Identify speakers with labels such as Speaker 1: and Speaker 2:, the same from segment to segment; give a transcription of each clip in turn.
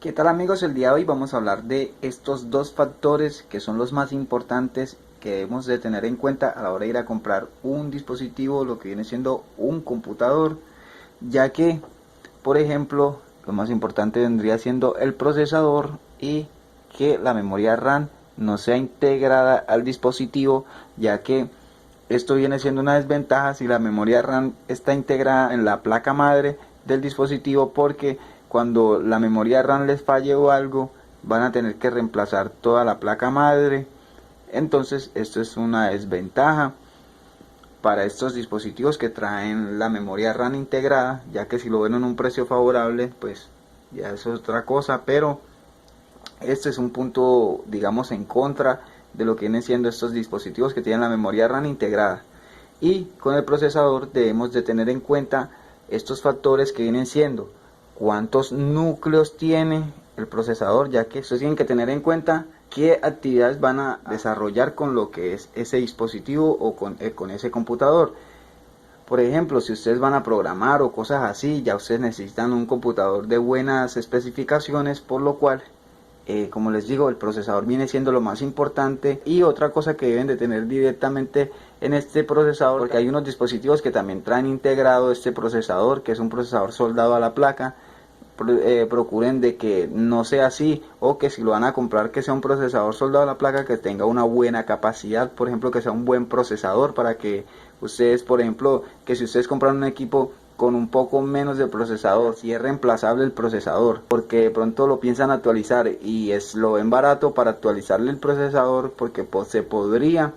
Speaker 1: ¿Qué tal amigos? El día de hoy vamos a hablar de estos dos factores que son los más importantes que debemos de tener en cuenta a la hora de ir a comprar un dispositivo, lo que viene siendo un computador, ya que, por ejemplo, lo más importante vendría siendo el procesador y que la memoria RAM no sea integrada al dispositivo, ya que esto viene siendo una desventaja si la memoria RAM está integrada en la placa madre del dispositivo, porque cuando la memoria RAM les falle o algo, van a tener que reemplazar toda la placa madre. Entonces esto es una desventaja para estos dispositivos que traen la memoria RAM integrada, ya que si lo ven en un precio favorable, pues ya eso es otra cosa, pero este es un punto, digamos, en contra de lo que vienen siendo estos dispositivos que tienen la memoria RAM integrada. Y con el procesador debemos de tener en cuenta estos factores que vienen siendo cuántos núcleos tiene el procesador, ya que ustedes tienen que tener en cuenta qué actividades van a desarrollar con lo que es ese dispositivo o con ese computador. Por ejemplo, si ustedes van a programar o cosas así, ya ustedes necesitan un computador de buenas especificaciones, por lo cual como les digo, el procesador viene siendo lo más importante. Y otra cosa que deben de tener directamente en este procesador, porque hay unos dispositivos que también traen integrado este procesador, que es un procesador soldado a la placa. Procuren de que no sea así, o que si lo van a comprar, que sea un procesador soldado a la placa que tenga una buena capacidad, por ejemplo, que sea un buen procesador, para que ustedes, por ejemplo, que si ustedes compran un equipo con un poco menos de procesador, si es reemplazable el procesador, porque de pronto lo piensan actualizar y lo ven barato para actualizarle el procesador, porque pues, se podría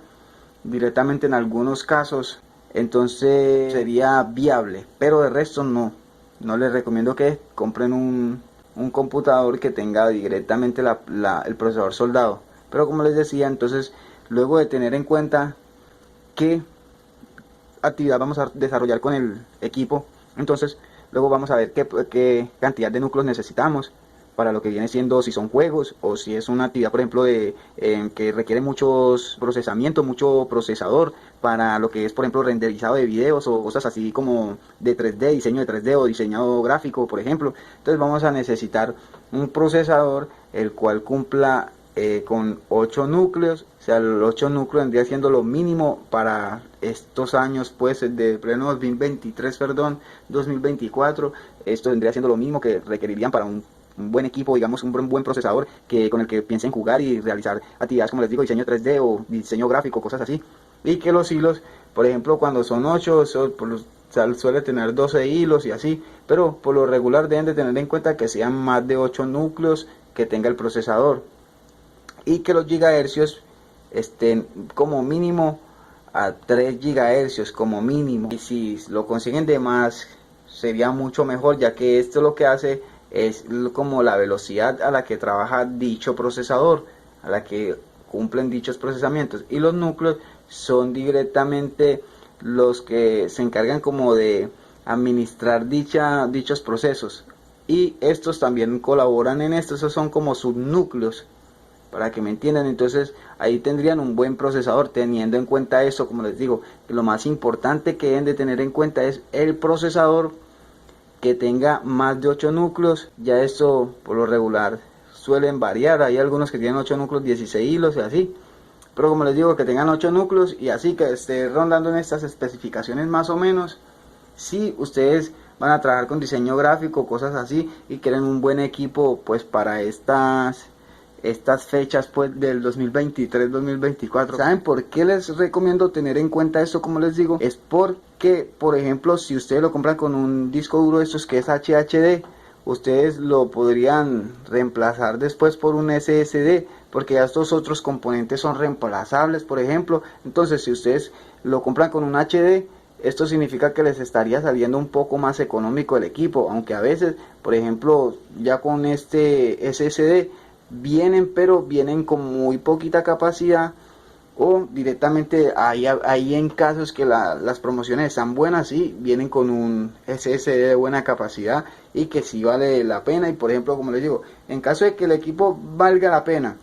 Speaker 1: directamente en algunos casos, entonces sería viable, pero de resto no les recomiendo que compren un computador que tenga directamente el procesador soldado. Pero como les decía, entonces luego de tener en cuenta qué actividad vamos a desarrollar con el equipo, entonces luego vamos a ver qué cantidad de núcleos necesitamos para lo que viene siendo, si son juegos o si es una actividad, por ejemplo, que requiere muchos procesamiento, mucho procesador, para lo que es, por ejemplo, renderizado de videos o cosas así como de 3D, diseño de 3D o diseñado gráfico, por ejemplo. Entonces vamos a necesitar un procesador el cual cumpla con 8 núcleos. O sea, los 8 núcleos vendría siendo lo mínimo para estos años, pues, de pleno 2023, perdón, 2024. Esto vendría siendo lo mismo que requerirían para un buen equipo, digamos, un buen procesador con el que piensen jugar y realizar actividades, como les digo, diseño 3D o diseño gráfico, cosas así. Y que los hilos, por ejemplo, cuando son 8, suele tener 12 hilos y así, pero por lo regular deben de tener en cuenta que sean más de 8 núcleos que tenga el procesador, y que los gigahercios estén como mínimo a 3 gigahercios como mínimo. Y si lo consiguen de más, sería mucho mejor, ya que esto lo que hace es como la velocidad a la que trabaja dicho procesador, a la que cumplen dichos procesamientos. Y los núcleos son directamente los que se encargan como de administrar dichos procesos, y estos también colaboran en esto. Esos son como subnúcleos, para que me entiendan. Entonces ahí tendrían un buen procesador. Teniendo en cuenta eso, como les digo, que lo más importante que deben de tener en cuenta es el procesador, que tenga más de 8 núcleos. Ya esto por lo regular suelen variar, hay algunos que tienen 8 núcleos, 16 hilos y así, pero como les digo, que tengan 8 núcleos y así, que esté rondando en estas especificaciones más o menos. Si ustedes van a trabajar con diseño gráfico, cosas así, y quieren un buen equipo, pues para estas fechas, pues del 2023-2024. ¿Saben por qué les recomiendo tener en cuenta esto? Como les digo, es porque, por ejemplo, si ustedes lo compran con un disco duro de estos que es HDD, ustedes lo podrían reemplazar después por un SSD, porque ya estos otros componentes son reemplazables, por ejemplo. Entonces, si ustedes lo compran con un HD, esto significa que les estaría saliendo un poco más económico el equipo, aunque a veces, por ejemplo, ya con este SSD pero vienen con muy poquita capacidad, o directamente ahí en casos que las promociones están buenas, sí, vienen con un SSD de buena capacidad y que sí vale la pena. Y por ejemplo, como les digo, en caso de que el equipo valga la pena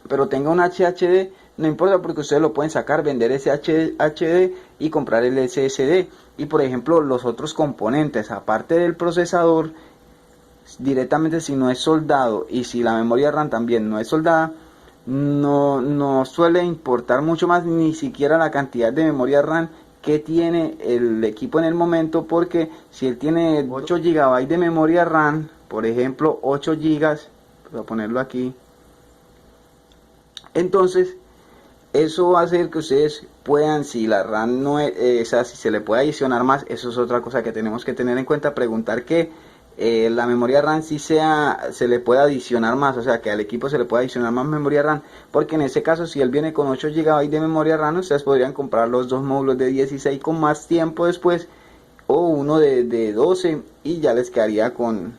Speaker 1: pero tenga un HDD, no importa, porque ustedes lo pueden sacar, vender ese HDD y comprar el SSD. Y por ejemplo, los otros componentes, aparte del procesador, directamente si no es soldado y si la memoria RAM también no es soldada, no suele importar mucho más, ni siquiera la cantidad de memoria RAM que tiene el equipo en el momento, porque si él tiene 8 GB de memoria RAM, por ejemplo 8 GB, voy a ponerlo aquí, entonces eso va a hacer que ustedes puedan, si la RAM no es, si se le puede adicionar más, eso es otra cosa que tenemos que tener en cuenta, preguntar que la memoria RAM si se le puede adicionar más, o sea que al equipo se le puede adicionar más memoria RAM, porque en ese caso si él viene con 8 GB de memoria RAM, ustedes podrían comprar los dos módulos de 16 con más tiempo después, o uno de 12 y ya les quedaría con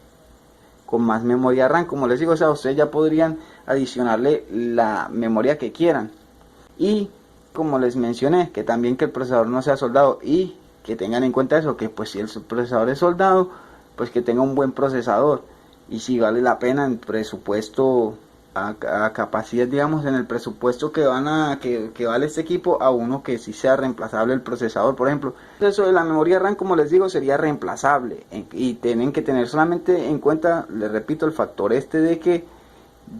Speaker 1: más memoria RAM. Como les digo, o sea, ustedes ya podrían adicionarle la memoria que quieran. Y como les mencioné, que también que el procesador no sea soldado, y que tengan en cuenta eso, que pues si el procesador es soldado, pues que tenga un buen procesador, y si vale la pena en presupuesto a capacidad, digamos, en el presupuesto que que vale este equipo, a uno que sí sea reemplazable el procesador, por ejemplo. Eso de la memoria RAM, como les digo, sería reemplazable, y tienen que tener solamente en cuenta, les repito, el factor este de que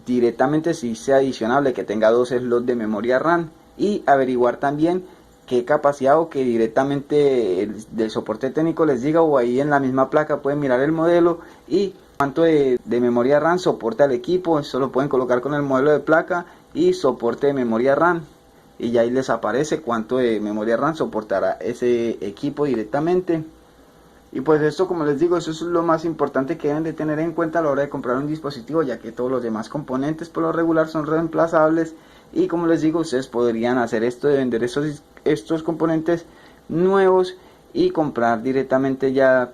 Speaker 1: directamente si sea adicionable, que tenga 2 slots de memoria RAM, y averiguar también qué capacidad, o que directamente del soporte técnico les diga, o ahí en la misma placa pueden mirar el modelo y cuánto de memoria RAM soporta el equipo. Eso lo pueden colocar con el modelo de placa y soporte de memoria RAM, y ya ahí les aparece cuánto de memoria RAM soportará ese equipo directamente. Y pues esto, como les digo, eso es lo más importante que deben de tener en cuenta a la hora de comprar un dispositivo, ya que todos los demás componentes por lo regular son reemplazables. Y como les digo, ustedes podrían hacer esto de vender estos componentes nuevos y comprar directamente ya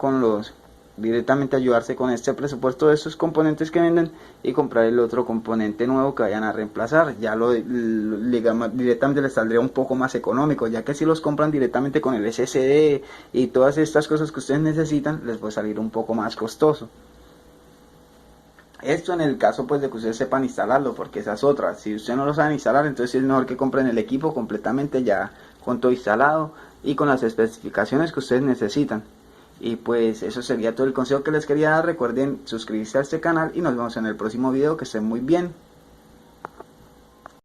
Speaker 1: directamente ayudarse con este presupuesto de estos componentes que venden, y comprar el otro componente nuevo que vayan a reemplazar. Ya directamente les saldría un poco más económico, ya que si los compran directamente con el SSD y todas estas cosas que ustedes necesitan, les puede salir un poco más costoso. Esto en el caso pues de que ustedes sepan instalarlo, porque esa es otra. Si ustedes no lo saben instalar, entonces es mejor que compren el equipo completamente ya con todo instalado y con las especificaciones que ustedes necesitan. Y pues eso sería todo el consejo que les quería dar. Recuerden suscribirse a este canal y nos vemos en el próximo video. Que estén muy bien.